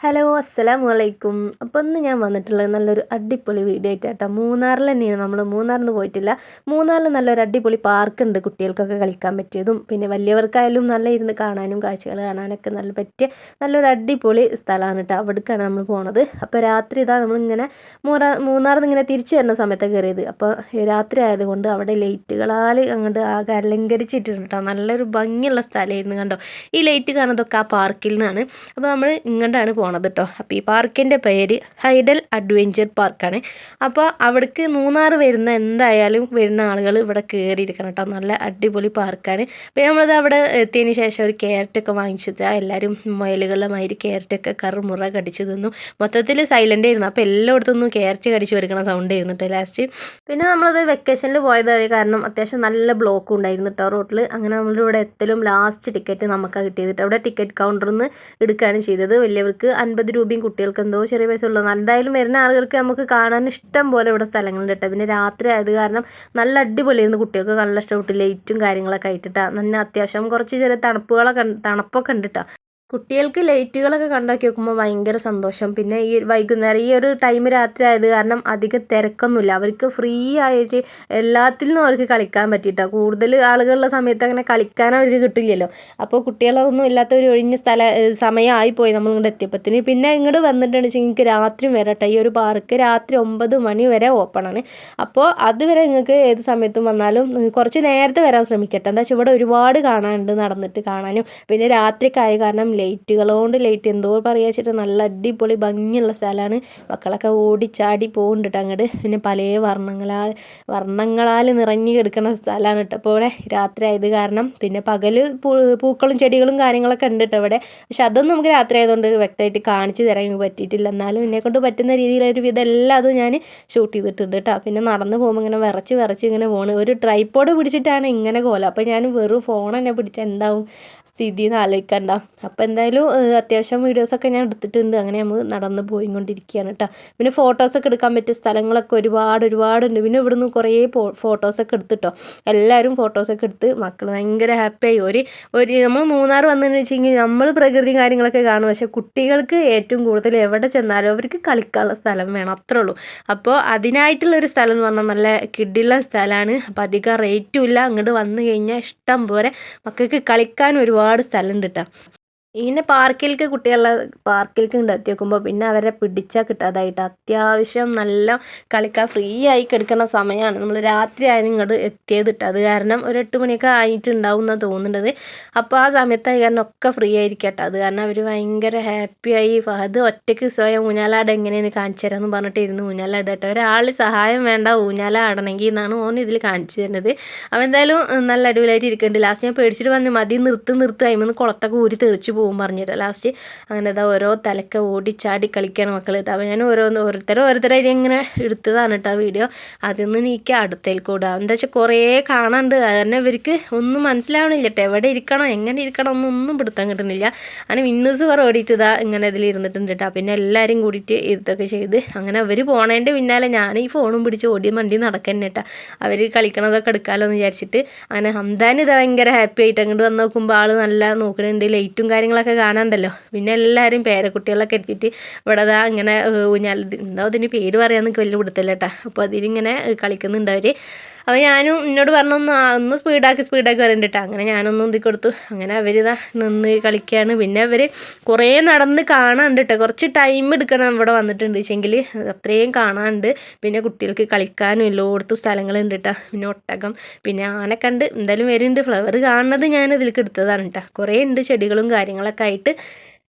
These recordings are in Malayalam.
ഹലോ അസ്സലാമു അലൈക്കും. അപ്പോൾ ഇന്ന് ഞാൻ വന്നിട്ടുള്ളത് നല്ലൊരു അടിപൊളി വീഡിയോ ആയിട്ടാട്ടോ. മൂന്നാറിൽ തന്നെയാണ് നമ്മൾ. മൂന്നാറിന്ന് പോയിട്ടില്ല. മൂന്നാറിൽ നല്ലൊരു അടിപൊളി പാർക്കുണ്ട്, കുട്ടികൾക്കൊക്കെ കളിക്കാൻ പറ്റിയതും പിന്നെ വലിയവർക്കായാലും നല്ല ഇരുന്ന് കാണാനും കാഴ്ചകൾ കാണാനൊക്കെ നല്ല പറ്റിയ നല്ലൊരു അടിപൊളി സ്ഥലമാണ് കേട്ടോ. അവിടേക്കാണ് നമ്മൾ പോണത്. അപ്പോൾ രാത്രി ഇതാ നമ്മളിങ്ങനെ മൂന്നാറിൽ നിന്ന് ഇങ്ങനെ തിരിച്ചു വരുന്ന സമയത്താണ് കയറിയത്. അപ്പോൾ രാത്രി ആയതുകൊണ്ട് അവിടെ ലൈറ്റുകളാൽ അങ്ങോട്ട് ആകെ അലങ്കരിച്ചിട്ടുണ്ട് കേട്ടോ. നല്ലൊരു ഭംഗിയുള്ള സ്ഥലമായിരുന്നു. കണ്ടോ, ഈ ലൈറ്റ് കാണുന്നതൊക്കെ ആ പാർക്കിൽ നിന്നാണ്. അപ്പോൾ നമ്മൾ ഇങ്ങോട്ടാണ് പോണത് കേട്ടോ. അപ്പോൾ ഈ പാർക്കിൻ്റെ പേര് ഹൈഡൽ അഡ്വഞ്ചർ പാർക്കാണ്. അപ്പോൾ അവിടേക്ക് മൂന്നാർ എന്തായാലും വരുന്ന ആളുകൾ ഇവിടെ കയറിയിരിക്കണം കേട്ടോ. നല്ല അടിപൊളി പാർക്കാണ്. പിന്നെ നമ്മളത് അവിടെ എത്തിയതിന് ശേഷം ഒരു ക്യാരറ്റൊക്കെ വാങ്ങിച്ചിട്ട് എല്ലാവരും മുയലുകളുടെ മാതിരി ക്യാരറ്റൊക്കെ കറുമുറ കടിച്ചു തിന്നു. മൊത്തത്തിൽ സൈലൻ്റ് ആയിരുന്നു. അപ്പോൾ എല്ലായിടത്തുനിന്നും ക്യാരറ്റ് കടിച്ച് വരയ്ക്കണ സൗണ്ട് ആയിരുന്നു കേട്ടോ ലാസ്റ്റ്. പിന്നെ നമ്മളത് വെക്കേഷനിൽ പോയത് കാരണം അത്യാവശ്യം നല്ല ബ്ലോക്കും ഉണ്ടായിരുന്നു കേട്ടോ റോട്ടിൽ. അങ്ങനെ നമ്മളിവിടെ എത്തലും ലാസ്റ്റ് ടിക്കറ്റ് നമുക്കാണ് കിട്ടിയത്. അവിടെ ടിക്കറ്റ് കൗണ്ടറിൽ നിന്ന് എടുക്കുകയാണ് ചെയ്തത്. വലിയവർക്ക് 50 രൂപയും കുട്ടികൾക്ക് എന്തോ ചെറിയ പൈസ ഉള്ളത്. എന്തായാലും വരുന്ന ആളുകൾക്ക് നമുക്ക് കാണാൻ ഇഷ്ടം പോലെ ഇവിടെ സ്ഥലങ്ങളുണ്ട് കേട്ടോ. പിന്നെ രാത്രി ആയത് കാരണം നല്ല അടിപൊളിയായിരുന്നു. കുട്ടികൾക്ക് നല്ല ഇഷ്ടപ്പെട്ടു. ലൈറ്റും കാര്യങ്ങളൊക്കെ ആയിട്ടിട്ടാണ്. നല്ല അത്യാവശ്യം കുറച്ച് ചെറിയ തണുപ്പൊക്കെ ഉണ്ട് കേട്ടോ. കുട്ടികൾക്ക് ലൈറ്റുകളൊക്കെ കണ്ടോക്കി നോക്കുമ്പോൾ ഭയങ്കര സന്തോഷം. പിന്നെ ഈ വൈകുന്നേരം ഈ ഒരു ടൈം രാത്രി ആയത് കാരണം അധികം തിരക്കൊന്നുമില്ല. അവർക്ക് ഫ്രീ ആയിട്ട് എല്ലാത്തിലും അവർക്ക് കളിക്കാൻ പറ്റിയിട്ടാണ്. കൂടുതൽ ആളുകളുള്ള സമയത്ത് അങ്ങനെ കളിക്കാൻ അവർക്ക് കിട്ടില്ലല്ലോ. അപ്പോൾ കുട്ടികളൊന്നും ഇല്ലാത്ത ഒരു ഒഴിഞ്ഞ സമയമായിപ്പോയി നമ്മൾ ഇങ്ങോട്ട് എത്തിയപ്പത്തിന്. പിന്നെ ഇങ്ങോട്ട് വന്നിട്ടുണ്ടെന്ന് വെച്ചാൽ നിങ്ങൾക്ക് രാത്രി വരട്ടെ. ഈ ഒരു പാർക്ക് രാത്രി 9 മണി വരെ ഓപ്പണാണ്. അപ്പോൾ അതുവരെ നിങ്ങൾക്ക് ഏത് സമയത്തും വന്നാലും കുറച്ച് നേരത്തെ വരാൻ ശ്രമിക്കട്ടെ. എന്താ വെച്ചാൽ ഇവിടെ ഒരുപാട് കാണാനുണ്ട്, നടന്നിട്ട് കാണാനും. പിന്നെ രാത്രിക്കായ കാരണം ലൈറ്റ് എന്തോ പറയുക വെച്ചിട്ട് നല്ല അടിപൊളി ഭംഗിയുള്ള സ്ഥലമാണ്. മക്കളൊക്കെ ഓടിച്ചാടി പോകുന്നുണ്ട് അങ്ങോട്ട്. പിന്നെ പല വർണ്ണങ്ങളാൽ നിറഞ്ഞു കിടക്കുന്ന സ്ഥലമാണ് കേട്ടോ. അപ്പോൾ ഇവിടെ രാത്രി ആയത് കാരണം പിന്നെ പകൽ പൂക്കളും ചെടികളും കാര്യങ്ങളൊക്കെ ഉണ്ട് കേട്ടോ ഇവിടെ. പക്ഷെ അതൊന്നും നമുക്ക് രാത്രി ആയതുകൊണ്ട് വ്യക്തമായിട്ട് കാണിച്ചു തരാൻ പറ്റിയിട്ടില്ല. എന്നാലും എന്നെക്കൊണ്ട് പറ്റുന്ന രീതിയിലൊരു വിധം എല്ലാതും ഞാൻ ഷൂട്ട് ചെയ്തിട്ടുണ്ട് കേട്ടോ. പിന്നെ നടന്ന് പോകുമ്പോൾ ഇങ്ങനെ വിറച്ച് ഇങ്ങനെ പോണ്. ഒരു ട്രൈപ്പോഡ് പിടിച്ചിട്ടാണ് ഇങ്ങനെ കോലം. അപ്പോൾ ഞാൻ വെറും ഫോൺ തന്നെ പിടിച്ചാൽ എന്താവും സ്ഥിതി എന്ന് ആലോചിക്കണ്ട. അപ്പോൾ എന്തായാലും അത്യാവശ്യം വീഡിയോസൊക്കെ ഞാൻ എടുത്തിട്ടുണ്ട്. അങ്ങനെ നമ്മൾ നടന്ന് പോയിക്കൊണ്ടിരിക്കുകയാണ് കേട്ടോ. പിന്നെ ഫോട്ടോസൊക്കെ എടുക്കാൻ പറ്റിയ സ്ഥലങ്ങളൊക്കെ ഒരുപാടുണ്ട്. പിന്നെ ഇവിടുന്ന് കുറേ ഫോട്ടോസൊക്കെ എടുത്തിട്ടോ. എല്ലാവരും ഫോട്ടോസൊക്കെ എടുത്ത് മക്കൾ ഭയങ്കര ഹാപ്പിയായി. ഒരു നമ്മൾ മൂന്നാർ വന്നതെന്ന് വെച്ചെങ്കിൽ നമ്മൾ പ്രകൃതി കാര്യങ്ങളൊക്കെ കാണും. പക്ഷേ കുട്ടികൾക്ക് ഏറ്റവും കൂടുതൽ എവിടെ ചെന്നാലും അവർക്ക് കളിക്കാനുള്ള സ്ഥലം വേണം, അത്രേ ഉള്ളൂ. അപ്പോൾ അതിനായിട്ടുള്ളൊരു സ്ഥലം എന്ന് പറഞ്ഞാൽ നല്ല കിടിലൻ സ്ഥലമാണ്. അപ്പോൾ അധികം റേറ്റും ഇല്ല. അങ്ങോട്ട് വന്നു കഴിഞ്ഞാൽ ഇഷ്ടം പോലെ മക്കൾക്ക് കളിക്കാൻ ഒരുപാട് സ്ഥലമുണ്ട് കേട്ടോ. ഇങ്ങനെ പാർക്കിലേക്ക് എത്തി നോക്കുമ്പോൾ പിന്നെ അവരെ പിടിച്ചാൽ കിട്ടാതായിട്ട് അത്യാവശ്യം നല്ല കളിക്കാൻ ഫ്രീ ആയി കിടക്കുന്ന സമയമാണ്. നമ്മൾ രാത്രി ആയാലും ഇങ്ങോട്ട് എത്തിയത് കിട്ടുക. അത് കാരണം ഒരു 8 മണിയൊക്കെ ആയിട്ടുണ്ടാവും എന്നാണ് തോന്നുന്നത്. അപ്പോൾ ആ സമയത്തായി കാരണം ഒക്കെ ഫ്രീ ആയിരിക്കട്ടെ. അത് കാരണം അവർ ഭയങ്കര ഹാപ്പിയായി. അത് ഒറ്റയ്ക്ക് സ്വയം ഊഞ്ഞാലാട എങ്ങനെയെന്ന് കാണിച്ചു തരാമെന്ന് പറഞ്ഞിട്ടിരുന്നു ഊഞ്ഞാലാടട്ടെ. ഒരാൾ സഹായം വേണ്ട ഊഞ്ഞാല ആടണമെങ്കിൽ എന്നാണ് ഓൻ ഇതിൽ കാണിച്ചു തരുന്നത്. അപ്പോൾ എന്തായാലും നല്ല അടിപൊളിയായിട്ട് ഇരിക്കുന്നുണ്ട്. ലാസ്റ്റ് ഞാൻ പേടിച്ചിട്ട് പറഞ്ഞു മതി നിർത്ത് അതിൽ കുളത്തൊക്കെ ഊരി തെറിച്ച് പോകും പറഞ്ഞിട്ട്. ലാസ്റ്റ് അങ്ങനെ ഇതാ ഓരോ തലക്കെ ഓടിച്ചാടി കളിക്കാൻ മക്കൾ കേട്ടോ. അപ്പോൾ ഞാൻ ഓരോരുത്തരായിട്ട് ഇങ്ങനെ എടുത്തതാണ് കേട്ടോ വീഡിയോ. അതിൽ നിന്ന് എനിക്ക് അടുത്തേൽക്കൂടാ. എന്താ വെച്ചാൽ കുറേ കാണാണ്ട്. കാരണം ഇവർക്ക് ഒന്നും മനസ്സിലാവണില്ല കേട്ടോ. എവിടെ ഇരിക്കണം എങ്ങനെ ഇരിക്കണം ഒന്നും പിടുത്തം കിട്ടുന്നില്ല. അങ്ങനെ വിന്നേഴ്സ് കുറേ ഓടിയിട്ട് ഇതാ ഇങ്ങനെ ഇതിൽ ഇരുന്നിട്ടുണ്ട് കേട്ടോ. പിന്നെ എല്ലാവരും കൂടിയിട്ട് ഇരുത്തൊക്കെ ചെയ്ത് അങ്ങനെ അവർ പോണേൻ്റെ പിന്നാലെ ഞാൻ ഈ ഫോണും പിടിച്ച് ഓടി മണ്ടി നടക്കന്നെ കേട്ടോ. അവർ കളിക്കണതൊക്കെ എടുക്കാമല്ലോ എന്ന് വിചാരിച്ചിട്ട്. അങ്ങനെ ഹംദാൻ ഇത് ഭയങ്കര ഹാപ്പി ആയിട്ട് അങ്ങോട്ട് വന്ന് നോക്കുമ്പോൾ ആൾ നല്ല നോക്കുന്നുണ്ട്. ലൈറ്റും കാര്യങ്ങളൊക്കെ കാണാണ്ടല്ലോ. പിന്നെ എല്ലാവരും പേരക്കുട്ടികളൊക്കെ എടുത്തിട്ട് ഇവിടെ അതാ ഇങ്ങനെ ഊഞ്ഞാൽ എന്താ അതിന് പേര് പറയാമെന്നൊക്കെ വലിയ പിടുത്തല്ല കേട്ടോ. അപ്പോൾ അതിനിങ്ങനെ കളിക്കുന്നുണ്ട് അവർ. അപ്പോൾ ഞാനും എന്നോട് പറഞ്ഞു ഒന്ന് സ്പീഡാക്കി പറയുന്നുണ്ട് കേട്ടോ. അങ്ങനെ ഞാനൊന്നും ഉന്തി കൊടുത്തു. അങ്ങനെ അവരിതാ നിന്ന് കളിക്കുകയാണ്. പിന്നെ അവർ കുറേ നടന്ന് കാണാനുണ്ട് കേട്ടോ. കുറച്ച് ടൈം എടുക്കണം ഇവിടെ വന്നിട്ടുണ്ട് വെച്ചെങ്കിൽ അത്രയും കാണാനുണ്ട്. പിന്നെ കുട്ടികൾക്ക് കളിക്കാനും എല്ലായിടത്തും സ്ഥലങ്ങളുണ്ട് കേട്ടോ. പിന്നെ ഒട്ടകം പിന്നെ ആനൊക്കെ ഉണ്ട്. എന്തായാലും വരുന്നുണ്ട്. ഫ്ലവർ കാണുന്നത് ഞാൻ ഇതിലേക്ക് എടുത്തതാണ് കേട്ടോ. കുറേ ഉണ്ട് ചെടികളും കാര്യങ്ങളൊക്കെ ആയിട്ട്.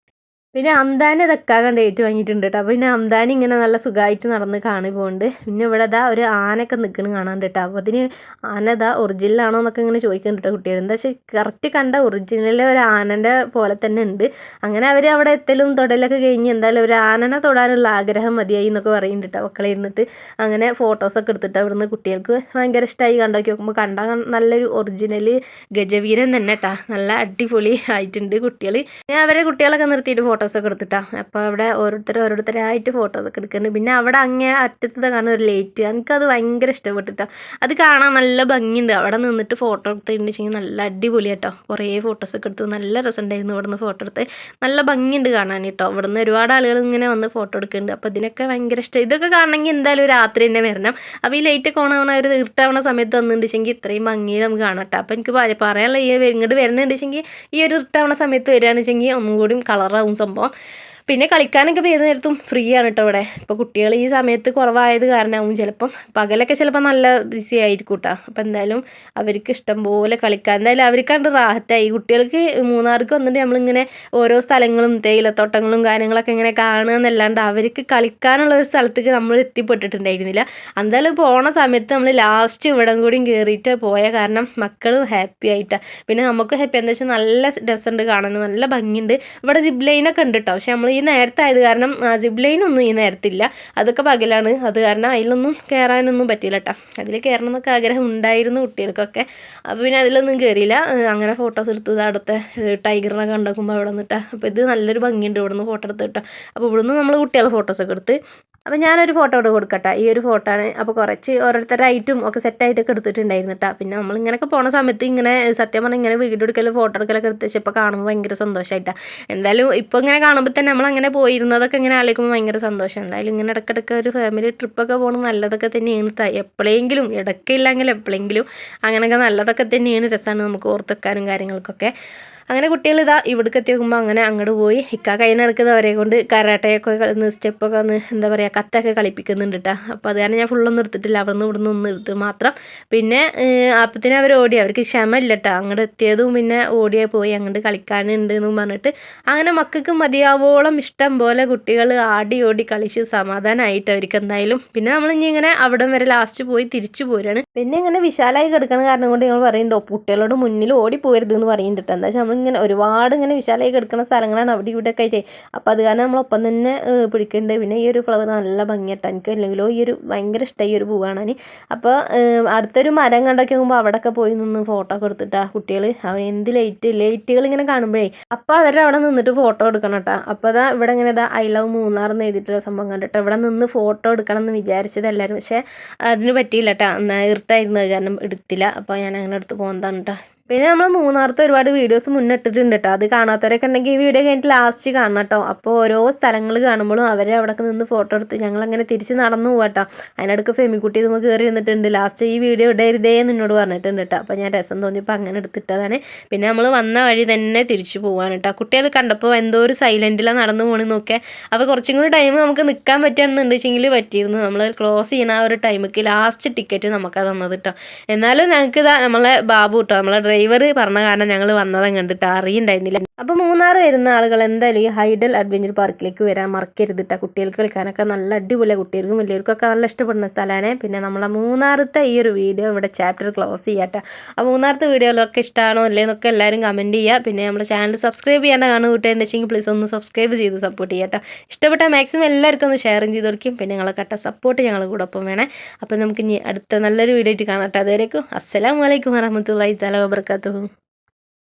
പിന്നെ ഹംദാൻ ഇതൊക്കെ കണ്ട് വാങ്ങിയിട്ടുണ്ട് കേട്ടോ. അപ്പോൾ പിന്നെ ഹംദാൻ ഇങ്ങനെ നല്ല സുഖമായിട്ട് നടന്ന് പോകുന്നുണ്ട്. പിന്നെ ഇവിടെ ഇതാ ഒരു ആനയൊക്കെ നിൽക്കുന്നത് കാണാണ്ട് കേട്ടോ. അപ്പോൾ അതിന് ആന ഇതാ ഒറിജിനലാണോ എന്നൊക്കെ ഇങ്ങനെ ചോദിക്കുന്നുണ്ട് കേട്ടോ കുട്ടികൾ. എന്താ വെച്ചാൽ കറക്റ്റ് കണ്ട ഒറിജിനൽ ഒരു ആനൻ്റെ പോലെ തന്നെ ഉണ്ട്. അങ്ങനെ അവർ അവിടെ എത്തലും തൊടലൊക്കെ കഴിഞ്ഞ് എന്തായാലും ഒരു ആനനെ തൊടാനുള്ള ആഗ്രഹം മതിയായി എന്നൊക്കെ പറയുന്നുണ്ട് കേട്ടോ മക്കളെ ഇരുന്നിട്ട്. അങ്ങനെ ഫോട്ടോസൊക്കെ എടുത്തിട്ട് അവിടുന്ന് കുട്ടികൾക്ക് ഭയങ്കര ഇഷ്ടമായി. കണ്ടോക്കി നോക്കുമ്പോൾ കണ്ടാൽ നല്ലൊരു ഒറിജിനൽ ഗജവീരൻ തന്നെ കേട്ടോ. നല്ല അടിപൊളി ആയിട്ടുണ്ട് കുട്ടികൾ. ഞാൻ അവരെ കുട്ടികളൊക്കെ നിർത്തിയിട്ട് ഫോട്ടോ ഫോട്ടോസൊക്കെ എടുത്തിട്ടാണ്. അപ്പോൾ അവിടെ ഓരോരുത്തരായിട്ട് ഫോട്ടോസൊക്കെ എടുക്കുന്നുണ്ട്. പിന്നെ അവിടെ അങ്ങേ അറ്റത്ത് കാണുന്ന ഒരു ലേറ്റ്, എനിക്കത് ഭയങ്കര ഇഷ്ടപ്പെട്ടിട്ടാണ്. അത് കാണാൻ നല്ല ഭംഗിയുണ്ട്. അവിടെ നിന്നിട്ട് ഫോട്ടോ എടുത്തിട്ടുണ്ടെങ്കിൽ നല്ല അടിപൊളി കേട്ടോ. കുറേ ഫോട്ടോസൊക്കെ എടുത്തു, നല്ല രസമുണ്ടായിരുന്നു ഇവിടെ നിന്ന് ഫോട്ടോ എടുത്ത്. നല്ല ഭംഗിയുണ്ട് കാണാൻ കേട്ടോ. ഇവിടെ നിന്ന് ഒരുപാട് ആളുകൾ ഇങ്ങനെ വന്ന് ഫോട്ടോ എടുക്കുന്നുണ്ട്. അപ്പോൾ ഇതിനൊക്കെ ഭയങ്കര ഇഷ്ടം. ഇതൊക്കെ കാണണമെങ്കിൽ എന്തായാലും രാത്രി തന്നെ വരണം. അപ്പോൾ ഈ ലൈറ്റൊക്കെ ഓണാവണ ഒരു ഇരുട്ടാവണ സമയത്ത് വന്നിട്ടുണ്ടെങ്കിൽ ഇത്രയും ഭംഗിയിൽ നമുക്ക് കാണാം കേട്ടോ. അപ്പോൾ എനിക്ക് പറയാനുള്ള ഈ ഇങ്ങോട്ട് വരുന്നുണ്ടെങ്കിൽ ഈ ഒരു ഇരുട്ടാവണ സമയത്ത് വരികയാണെന്ന് വെച്ചെങ്കിൽ ഒന്നും കൂടി കളറാവും സംഭവം. പിന്നെ കളിക്കാനൊക്കെ ഇപ്പോൾ ഏത് നേരത്തും ഫ്രീ ആണ് കേട്ടോ ഇവിടെ. ഇപ്പോൾ കുട്ടികൾ ഈ സമയത്ത് കുറവായത് കാരണമാവും ചിലപ്പം. പകലൊക്കെ ചിലപ്പോൾ നല്ല ബിസി ആയിരിക്കും കേട്ടോ. അപ്പോൾ എന്തായാലും അവർക്ക് ഇഷ്ടം പോലെ കളിക്കാൻ, എന്തായാലും അവർക്കാണ്ട് റാഹത്തായി. കുട്ടികൾക്ക് മൂന്നാർക്ക് വന്നിട്ട് നമ്മളിങ്ങനെ ഓരോ സ്ഥലങ്ങളും തേയിലത്തോട്ടങ്ങളും കാര്യങ്ങളൊക്കെ ഇങ്ങനെ കാണുക എന്നല്ലാണ്ട് അവർക്ക് കളിക്കാനുള്ള ഒരു സ്ഥലത്തേക്ക് നമ്മൾ എത്തിപ്പെട്ടിട്ടുണ്ടായിരുന്നില്ല. എന്തായാലും പോണ സമയത്ത് നമ്മൾ ലാസ്റ്റ് ഇവിടം കൂടിയും കയറിയിട്ട് പോയ കാരണം മക്കളും ഹാപ്പി ആയിട്ടാണ്. പിന്നെ നമുക്ക് ഹാപ്പി എന്താ വെച്ചാൽ നല്ല രസമുണ്ട് കാണാൻ, നല്ല ഭംഗിയുണ്ട്. ഇവിടെ സിബ് ലൈനൊക്കെ ഉണ്ട് കേട്ടോ. പക്ഷെ നമ്മൾ ഈ നേരത്തായത് കാരണം സിബ് ലൈനൊന്നും ഈ നേരത്തില്ല, അതൊക്കെ പകലാണ്. അത് കാരണം അതിലൊന്നും കയറാനൊന്നും പറ്റിയില്ല കേട്ടോ. അതിൽ കയറണം എന്നൊക്കെ ആഗ്രഹം ഉണ്ടായിരുന്നു കുട്ടികൾക്കൊക്കെ. അപ്പോൾ പിന്നെ അതിലൊന്നും കയറിയില്ല. അങ്ങനെ ഫോട്ടോസ് എടുത്തത് അവിടുത്തെ ടൈഗറിനെ കണ്ടുമ്പോൾ അവിടെ നിന്നിട്ടാ. അപ്പോൾ ഇത് നല്ലൊരു ഭംഗിയുണ്ട് ഇവിടെ നിന്ന് ഫോട്ടോ എടുത്ത് കേട്ടോ. അപ്പോൾ ഇവിടെ നിന്ന് നമ്മൾ കുട്ടികളെ ഫോട്ടോസൊക്കെ എടുത്ത്. അപ്പോൾ ഞാനൊരു ഫോട്ടോ ഇവിടെ കൊടുക്കട്ടെ. ഈ ഒരു ഫോട്ടോ ആണ്. അപ്പോൾ കുറച്ച് ഓരോരുത്തരായിട്ടും ഒക്കെ സെറ്റായിട്ടൊക്കെ എടുത്തിട്ടുണ്ടായിരുന്നു കേട്ടോ. പിന്നെ നമ്മൾ ഇങ്ങനെയൊക്കെ പോണ സമയത്ത് ഇങ്ങനെ സത്യം പറഞ്ഞാൽ ഇങ്ങനെ വീഡിയോ എടുക്കലും ഫോട്ടോ എടുക്കലൊക്കെ എടുത്ത് വെച്ചപ്പോൾ കാണുമ്പോൾ ഭയങ്കര സന്തോഷമായിട്ടാണ്. എന്തായാലും ഇപ്പോൾ ഇങ്ങനെ കാണുമ്പോൾ തന്നെ നമ്മളങ്ങനെ പോയിരുന്നതൊക്കെ ഇങ്ങനെ ആലോചിക്കുമ്പോൾ ഭയങ്കര സന്തോഷം. എന്തായാലും ഇങ്ങനെ ഇടയ്ക്കിടയ്ക്ക് ഒരു ഫാമിലി ട്രിപ്പൊക്കെ പോകുന്നത് നല്ലതൊക്കെ തന്നെയാണ്. എപ്പോഴെങ്കിലും, ഇടയ്ക്കില്ലെങ്കിൽ എപ്പോഴെങ്കിലും അങ്ങനെയൊക്കെ നല്ലതൊക്കെ തന്നെയാണ്. രസമാണ് നമുക്ക് ഓർത്തെക്കാനും കാര്യങ്ങൾക്കൊക്കെ. അങ്ങനെ കുട്ടികൾ ഇതാ ഇവിടേക്ക് എത്തിക്കുമ്പോൾ അങ്ങനെ അങ്ങോട്ട് പോയി. കൈനടക്കുന്നവരെ കൊണ്ട് കരാട്ടയൊക്കെ സ്റ്റെപ്പൊക്കെ ഒന്ന് എന്താ പറയുക കത്തൊക്കെ കളിപ്പിക്കുന്നുണ്ട് കേട്ടോ. അപ്പോൾ അത് കാരണം ഞാൻ ഫുള്ളൊന്നും എടുത്തിട്ടില്ല, അവിടെ നിന്ന് ഇവിടെ നിന്ന് ഒന്ന് എടുത്ത് മാത്രം. പിന്നെ അപ്പത്തിന് അവർ ഓടി, അവർക്ക് ക്ഷമയില്ല കേട്ടോ. അങ്ങോട്ട് എത്തിയതും പിന്നെ ഓടിയാൽ പോയി അങ്ങോട്ട് കളിക്കാനുണ്ട് എന്നും പറഞ്ഞിട്ട് അങ്ങനെ മക്കൾക്ക് മതിയാവോളം ഇഷ്ടം പോലെ കുട്ടികൾ ആടി ഓടി കളിച്ച് സമാധാനമായിട്ട് അവർക്ക് എന്തായാലും. പിന്നെ നമ്മളിനി ഇങ്ങനെ അവിടം വരെ ലാസ്റ്റ് പോയി തിരിച്ചു പോരാണ്. പിന്നെ ഇങ്ങനെ വിശാലമായി കിടക്കണ കാരണം കൊണ്ട് ഞങ്ങൾ പറയുന്നുണ്ടോ കുട്ടികളോട് മുന്നിൽ ഓടി പോരുത് എന്ന് പറയുന്നുണ്ട്. എന്താ വെച്ചാൽ നമ്മളിങ്ങനെ ഒരുപാട് ഇങ്ങനെ വിശാലമായി കിടക്കുന്ന സ്ഥലങ്ങളാണ് അവിടെ ഇവിടെ ഒക്കെ ആയിട്ട്. അപ്പോൾ അത് കാരണം നമ്മളൊപ്പം തന്നെ പിടിക്കുന്നുണ്ട്. പിന്നെ ഈ ഒരു ഫ്ലവർ നല്ല ഭംഗിയായിട്ട് എനിക്ക് അല്ലെങ്കിലോ ഈ ഒരു ഭയങ്കര ഇഷ്ടമായി ഈ ഒരു പൂ കാണാൻ. അപ്പോൾ അടുത്തൊരു മരം കണ്ടൊക്കെ ആകുമ്പോൾ അവിടെയൊക്കെ പോയി നിന്ന് ഫോട്ടോ ഒക്കെ എടുത്തിട്ടാ കുട്ടികൾ. എന്ത് ലൈറ്റുകൾ ഇങ്ങനെ കാണുമ്പോഴേ അപ്പോൾ അവരവിടെ നിന്നിട്ട് ഫോട്ടോ എടുക്കണം കേട്ടോ. അപ്പോൾ അതാ ഇവിടെ ഇങ്ങനെ ഇതാ ഐ ലവ് മൂന്നാർ എന്ന് എഴുതിയിട്ടുള്ള സംഭവം കണ്ടിട്ട് ഇവിടെ നിന്ന് ഫോട്ടോ എടുക്കണം എന്ന് വിചാരിച്ചത് എല്ലാവരും. പക്ഷേ അതിന് പറ്റിയില്ല കേട്ടോ. ഇരുട്ടായിരുന്നത് കാരണം എടുത്തില്ല. അപ്പോൾ ഞാൻ അങ്ങനെ എടുത്ത് പോകുന്നതാണ് കേട്ടോ. പിന്നെ നമ്മൾ മൂന്നാറത്തെ ഒരുപാട് വീഡിയോസ് മുന്നേ ഇട്ടിട്ടുണ്ട് കേട്ടോ. അത് കാണാത്തവരൊക്കെ ഉണ്ടെങ്കിൽ ഈ വീഡിയോ കഴിഞ്ഞിട്ട് ലാസ്റ്റ് കാണണം കേട്ടോ. അപ്പോൾ ഓരോ സ്ഥലങ്ങൾ കാണുമ്പോഴും അവരെ അവിടെ നിന്ന് ഫോട്ടോ എടുത്ത് ഞങ്ങളങ്ങനെ തിരിച്ച് നടന്നു പോകാം കേട്ടോ. അതിനിടയ്ക്ക് ഫെമിക്കുട്ടി നമുക്ക് കയറി വന്നിട്ടുണ്ട്. ലാസ്റ്റ് ഈ വീഡിയോ ഇടരുതേ എന്നോട് പറഞ്ഞിട്ടുണ്ട് കേട്ടോ. അപ്പോൾ ഞാൻ രസം തോന്നിയപ്പോൾ അങ്ങനെ എടുത്തിട്ടതാണ്. പിന്നെ നമ്മൾ വന്ന വഴി തന്നെ തിരിച്ചു പോകാൻ കേട്ടോ. കുട്ടികൾ കണ്ടപ്പോൾ എന്തോ ഒരു സൈലൻറ്റിലാണ് നടന്നു പോകണമെന്ന് നോക്കിയാൽ. അപ്പോൾ കുറച്ചും കൂടി ടൈം നമുക്ക് നിൽക്കാൻ പറ്റുകയാണെന്നുണ്ടെങ്കിൽ പറ്റിയിരുന്നു. നമ്മൾ ക്ലോസ് ചെയ്യുന്ന ആ ഒരു ടൈമിക്ക് ലാസ്റ്റ് ടിക്കറ്റ് നമുക്കത് തന്നത് കേട്ടോ. എന്നാലും ഞങ്ങൾക്ക് നമ്മളെ ബാബു കേട്ടോ, നമ്മളെ ഡ്രൈവർ പറഞ്ഞ കാരണം ഞങ്ങൾ വന്നതും കണ്ടിട്ട് അറിയുണ്ടായിരുന്നില്ല. അപ്പോൾ മൂന്നാർ വരുന്ന ആളുകൾ എന്തായാലും ഈ ഹൈഡൽ അഡ്വഞ്ചർ പാർക്കിലേക്ക് വരാൻ മറക്കരുത് കേട്ടോ. കുട്ടികൾക്ക് കളിക്കാനൊക്കെ നല്ല അടിപൊളിയാണ്. കുട്ടികൾക്കും വലിയവർക്കൊക്കെ നല്ല ഇഷ്ടപ്പെടുന്ന സ്ഥലമാണ്. പിന്നെ നമ്മളെ മൂന്നാറത്തെ ഈ ഒരു വീഡിയോ ഇവിടെ ചാപ്റ്റർ ക്ലോസ് ചെയ്യാം കേട്ടോ. അപ്പോൾ മൂന്നാറത്തെ വീഡിയോകളൊക്കെ ഇഷ്ടമാണോ അല്ലേന്നൊക്കെ എല്ലാവരും കമൻറ്റ് ചെയ്യുക. പിന്നെ നമ്മുടെ ചാനൽ സബ്സ്ക്രൈബ് ചെയ്യാൻ കാണും കൂട്ടുകാരുണ്ടെങ്കിൽ പ്ലീസ് ഒന്ന് സബ്സ്ക്രൈബ് ചെയ്ത് സപ്പോർട്ട് ചെയ്യാം കേട്ടോ. ഇഷ്ടപ്പെട്ട മാക്സിമം എല്ലാവർക്കും ഒന്ന് ഷെയർ ചെയ്ത് കൊടുക്കും. പിന്നെ നിങ്ങളെ കട്ട സപ്പോർട്ട് ഞങ്ങൾ കൂടെ ഒപ്പം വേണേ. അപ്പോൾ നമുക്ക് ഇനി അടുത്ത നല്ലൊരു വീഡിയോ ആയിട്ട് കാണാം കേട്ടോ. അതുവരേക്കും അസ്സലാമു അലൈക്കും വറഹ്മത്തുള്ളാഹി തആല വബറകാതുഹു.